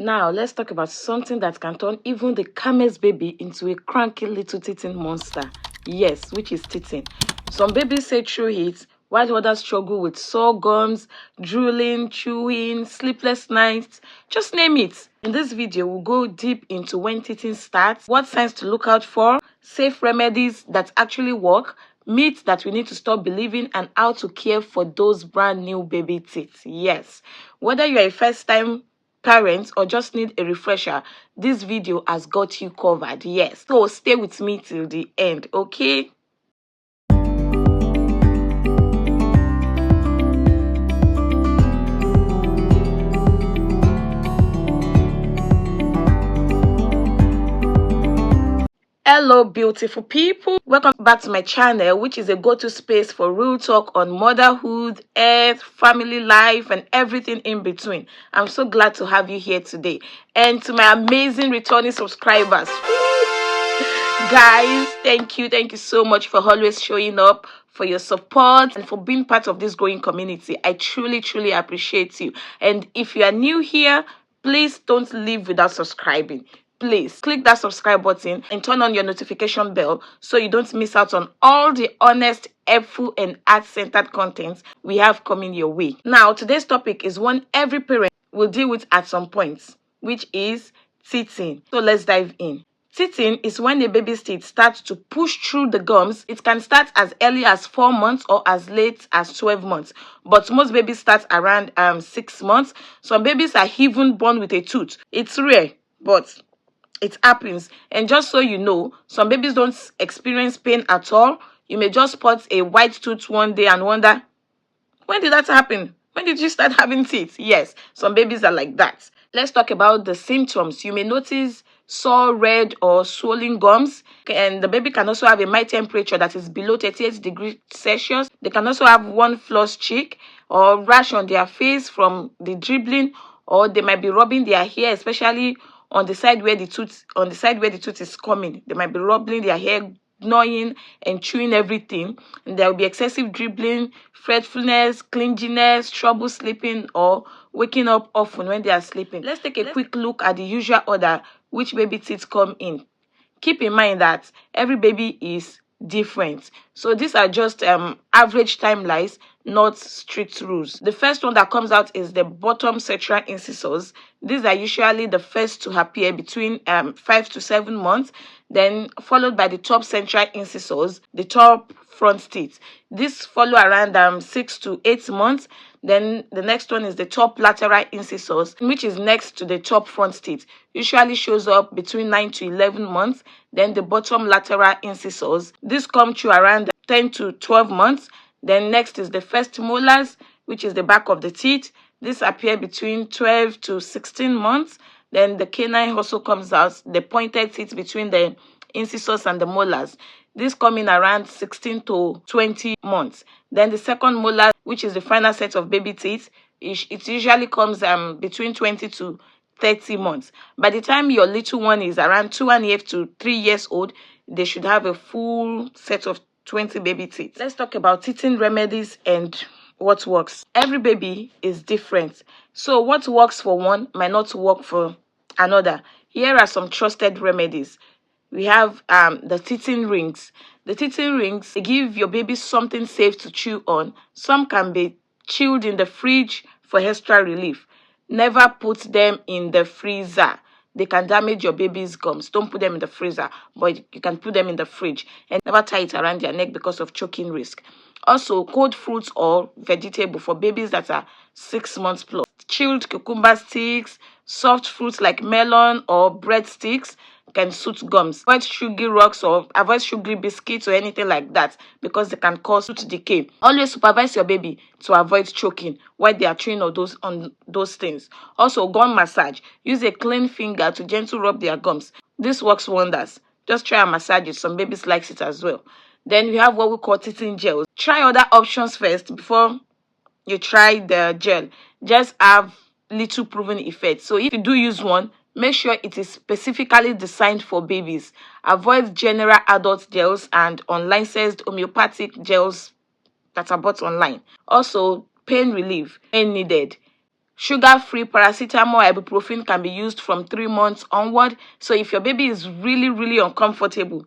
Now, let's talk about something that can turn even the calmest baby into a cranky little teething monster. Yes, which is teething. Some babies say through it, while others struggle with sore gums, drooling, chewing, sleepless nights, just name it. In this video, we'll go deep into when teething starts, what signs to look out for, safe remedies that actually work, myths that we need to stop believing, and how to care for those brand new baby teeth. Yes, whether you're a first time parents or just need a refresher, this video has got you covered. Yes, so stay with me till the end, okay? Hello beautiful people, welcome back to my channel, which is a go-to space for real talk on motherhood, health, family life, and everything in between. I'm so glad to have you here today. And to my amazing returning subscribers, guys, thank you so much for always showing up, for your support, and for being part of this growing community. I truly appreciate you. And if you are new here, please don't leave without subscribing. Please click that subscribe button and turn on your notification bell so you don't miss out on all the honest, helpful, and heart-centered content we have coming your way. Now, today's topic is one every parent will deal with at some point, which is teething. So let's dive in. Teething is when a baby's teeth start to push through the gums. It can start as early as 4 months or as late as 12 months. But most babies start around 6 months. Some babies are even born with a tooth. It's rare, but it happens. And just so you know, some babies don't experience pain at all. You may just spot a white tooth one day and wonder, when did that happen? When did you start having teeth? Yes, some babies are like that. Let's talk about the symptoms. You may notice sore, red, or swollen gums. And the baby can also have a mild temperature that is below 38 degrees Celsius. They can also have one flushed cheek or rash on their face from the dribbling, or they might be rubbing their hair, especially on the side where the tooth is coming. They might be rubbing their hair, gnawing and chewing everything, and there will be excessive dribbling, fretfulness, clinginess, trouble sleeping, or waking up often when they are sleeping. Let's take a quick look at the usual order which baby teeth come in. Keep in mind that every baby is different, so these are just average timelines, not strict rules. The first one that comes out is the bottom central incisors. These are usually the first to appear between 5 to 7 months, then followed by the top central incisors, the top front teeth. This follow around 6 to 8 months. Then the next one is the top lateral incisors, which is next to the top front teeth. Usually shows up between 9 to 11 months. Then the bottom lateral incisors. This come to around 10 to 12 months. Then next is the first molars, which is the back of the teeth. This appear between 12 to 16 months. Then the canine also comes out, the pointed teeth between the incisors and the molars. This come in around 16 to 20 months. Then the second molar, which is the final set of baby teeth, it usually comes between 20 to 30 months. By the time your little one is around 2.5 to 3 years old, they should have a full set of 20 baby teeth. Let's talk about teething remedies and what works. Every baby is different, so what works for one might not work for another. Here are some trusted remedies. We have the teething rings. The teething rings, they give your baby something safe to chew on. Some can be chilled in the fridge for extra relief. Never put them in the freezer. They can damage your baby's gums. Don't put them in the freezer, but you can put them in the fridge. And never tie it around their neck because of choking risk. Also, cold fruits or vegetable for babies that are 6 months plus. Chilled cucumber sticks, soft fruits like melon or bread sticks can soothe gums. Avoid sugary rocks or avoid sugary biscuits or anything like that because they can cause tooth decay. Always supervise your baby to avoid choking while they are chewing on those things. Also, gum massage. Use a clean finger to gently rub their gums. This works wonders. Just try and massage it. Some babies like it as well. Then we have what we call teething gels. Try other options first before you try the gel. Just have little proven effect. So if you do use one, make sure it is specifically designed for babies. Avoid general adult gels and unlicensed homeopathic gels that are bought online. Also, pain relief when needed. Sugar-free paracetamol, ibuprofen can be used from 3 months onward. So if your baby is really, really uncomfortable,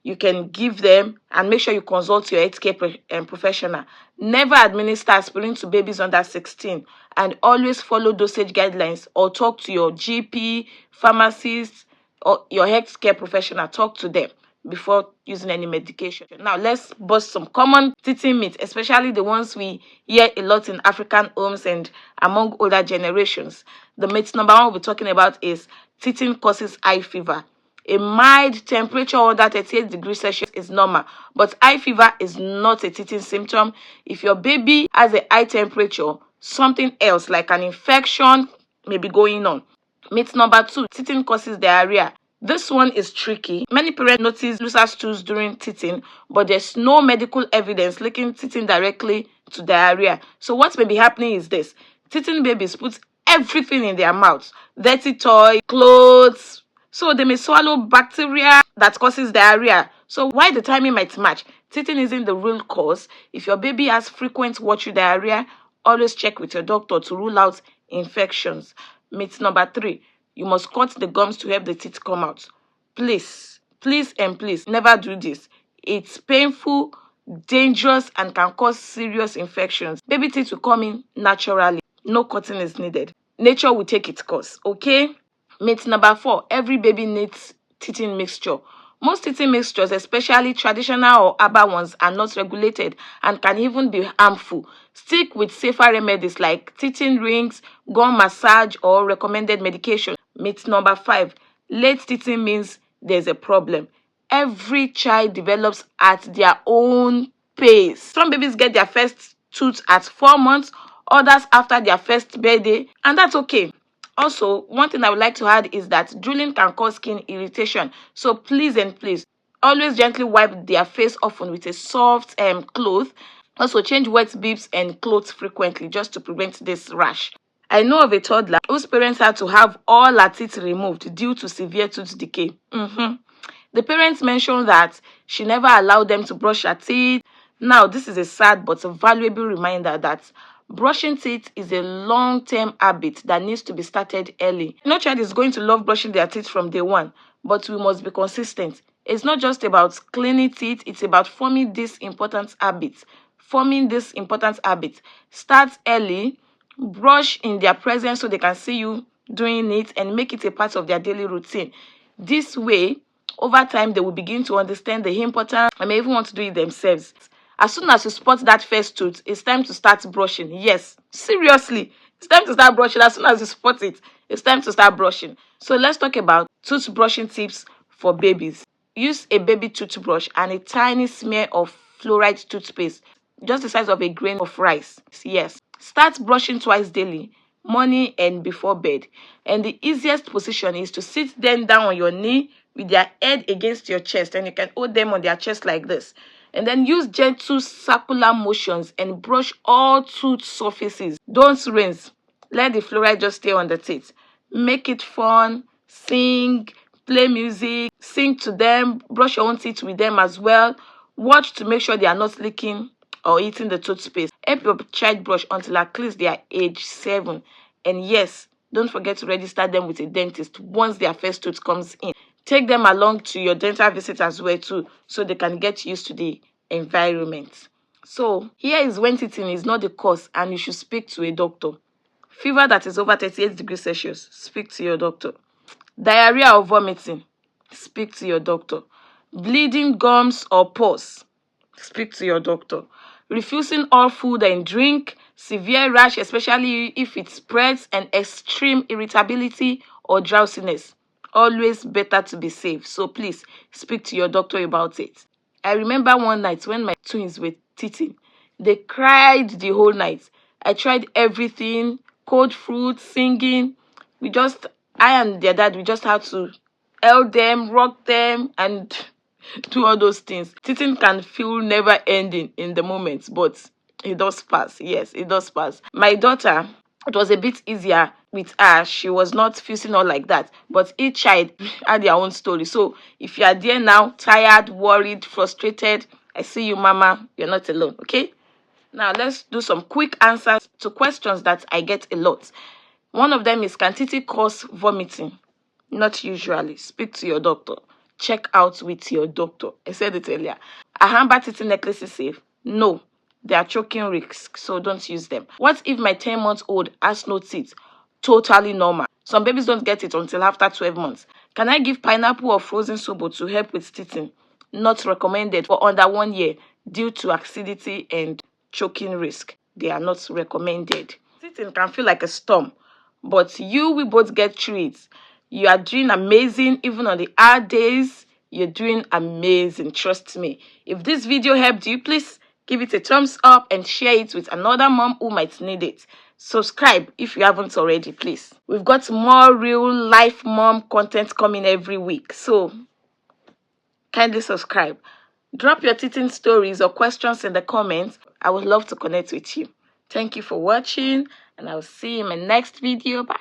you can give them, and make sure you consult your healthcare professional. Never administer aspirin to babies under 16, and always follow dosage guidelines or talk to your GP, pharmacist, or your healthcare professional. Talk to them before using any medication. Now let's bust some common teething myths, especially the ones we hear a lot in African homes and among older generations. The myth number one we'll be talking about is teething causes high fever. A mild temperature under 38 degrees Celsius is normal, but high fever is not a teething symptom. If your baby has a high temperature, something else like an infection may be going on. Myth number two, teething causes diarrhea. This one is tricky. Many parents notice looser stools during teething, but there's no medical evidence linking teething directly to diarrhea. So what may be happening is this: teething babies put everything in their mouths, dirty toy, clothes, so they may swallow bacteria that causes diarrhea. So while the timing might match, teething isn't the real cause. If your baby has frequent watery diarrhea, always check with your doctor to rule out infections. Myth number three, you must cut the gums to help the teeth come out. Please, please and please, never do this. It's painful, dangerous, and can cause serious infections. Baby teeth will come in naturally. No cutting is needed. Nature will take its course, okay? Myth number four, every baby needs teething mixture. Most teething mixtures, especially traditional or herbal ones, are not regulated and can even be harmful. Stick with safer remedies like teething rings, gum massage, or recommended medication. Myth number five, late teething means there's a problem. Every child develops at their own pace. Some babies get their first tooth at 4 months, others after their first birthday, and that's okay. Also, one thing I would like to add is that drooling can cause skin irritation. So please and please, always gently wipe their face often with a soft cloth. Also, change wet bibs and clothes frequently just to prevent this rash. I know of a toddler whose parents had to have all her teeth removed due to severe tooth decay. The parents mentioned that she never allowed them to brush her teeth. Now, this is a sad but a valuable reminder that brushing teeth is a long-term habit that needs to be started early. No child is going to love brushing their teeth from day one, but we must be consistent. It's not just about cleaning teeth, it's about forming this important habit. Start early, brush in their presence so they can see you doing it, and make it a part of their daily routine. This way, over time, they will begin to understand the importance and may even want to do it themselves. As soon as you spot that first tooth, it's time to start brushing. Yes, seriously, it's time to start brushing. As soon as you spot it, it's time to start brushing. So let's talk about toothbrushing tips for babies. Use a baby toothbrush and a tiny smear of fluoride toothpaste, just the size of a grain of rice. Yes. Start brushing twice daily, morning and before bed. And the easiest position is to sit them down on your knee with their head against your chest, and you can hold them on their chest like this. And then use gentle circular motions and brush all tooth surfaces. Don't rinse. Let the fluoride just stay on the teeth. Make it fun. Sing, play music, sing to them, brush your own teeth with them as well. Watch to make sure they are not licking or eating the toothpaste. Help your child brush until at least they are age 7. And yes, don't forget to register them with a dentist once their first tooth comes in. Take them along to your dental visit as well too, so they can get used to the environment. So here is when teething is not the cause and you should speak to a doctor. Fever that is over 38 degrees Celsius, speak to your doctor. Diarrhea or vomiting, speak to your doctor. Bleeding gums or pus, speak to your doctor. Refusing all food and drink, severe rash, especially if it spreads, and extreme irritability or drowsiness. Always better to be safe. So please speak to your doctor about it. I remember one night when my twins were teething. They cried the whole night. I tried everything, cold fruit, singing. I and their dad, we just had to hold them, rock them, and do all those things. Teething can feel never ending in the moment, but it does pass. Yes, it does pass. My daughter, it was a bit easier with her. She was not fusing all like that. But each child had their own story. So if you are there now, tired, worried, frustrated, I see you, mama. You're not alone, okay? Now let's do some quick answers to questions that I get a lot. One of them is, can TT cause vomiting? Not usually. Speak to your doctor. Check out with your doctor. I said it earlier. Are handbag TT necklaces safe? No. They are choking risks, so don't use them. What if my 10-month-old has no teeth? Totally normal. Some babies don't get it until after 12 months. Can I give pineapple or frozen sobo to help with teething? Not recommended for under 1 year due to acidity and choking risk. They are not recommended. Teething can feel like a storm, but you will both get through it. You are doing amazing even on the hard days. You're doing amazing, trust me. If this video helped you, please give it a thumbs up and share it with another mom who might need it. Subscribe if you haven't already, please. We've got more real life mom content coming every week, so kindly subscribe. Drop your teething stories or questions in the comments. I would love to connect with you. Thank you for watching, and I will see you in my next video. Bye.